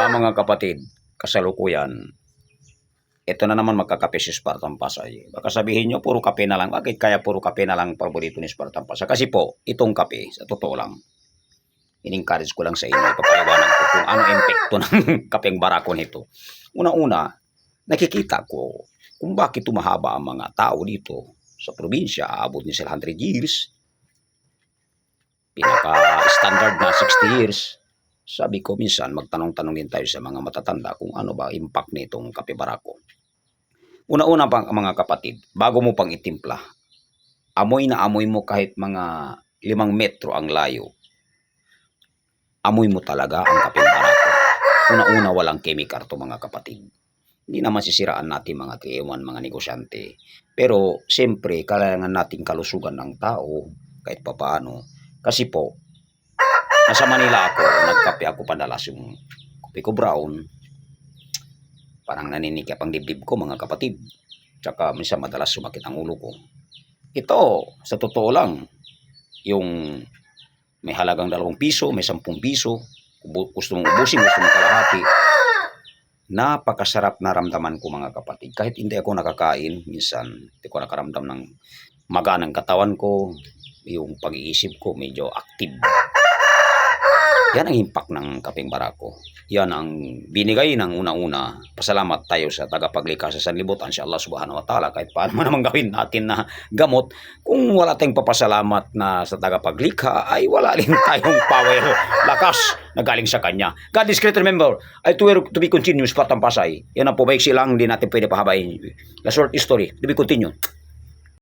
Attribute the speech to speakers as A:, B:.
A: Mga kapatid, kasalukuyan, ito na naman magkakape si Spartan Pasay. Baka sabihin nyo, puro kape na lang. Bakit kaya puro kape na lang paborito ni Spartan Pasay? Kasi po, itong kape, sa totoo lang, in-encourage ko lang sa inyo, ipapaliwanag ko kung ano epekto ng kapeng barako nito. Una-una, nakikita ko kung bakit tumahaba ang mga tao dito sa probinsya. Aabot niya sila 100 years. Pinaka-standard na 60 years. Sabi ko minsan, magtanong-tanong din tayo sa mga matatanda kung ano ba impact nitong kape barako. Una-una pang mga kapatid, bago mo pang itimpla, amoy na amoy mo kahit mga 5 metro ang layo. Amoy mo talaga ang kape barako. Una-una walang chemical to mga kapatid. Hindi naman sisiraan natin mga 3-in-1, mga negosyante. Pero siyempre, kailangan nating kalusugan ng tao kahit papaano. Kasi po, nasa Manila ako, nagkape ako padalas yung kape ko brown. Parang naninikip ang dibdib ko mga kapatid. Tsaka minsan madalas sumakit ang ulo ko. Ito, sa totoo lang, yung may halagang 2 piso, may 10 piso, gusto mong ubusin, gusto mong kalahati. Napakasarap na ramdaman ko mga kapatid. Kahit hindi ako nakakain, minsan hindi ko nakaramdam ng maga ng katawan ko, yung pag-iisip ko medyo active. Yan ang impact ng kapeng barako. Yan ang binigay ng una-una. Pasalamat tayo sa tagapaglikha sa sanlibutan, si Allah subhanahu wa ta'ala. Kahit paano mo naman gawin natin na gamot, kung wala tayong papasalamat na sa tagapaglikha, ay wala rin tayong power, lakas na galing sa kanya. God is great, remember, I to be continuous, Spartan Pasay. Yan ang po, baiksi lang, hindi natin pwede pahabain. The short story, to be continued.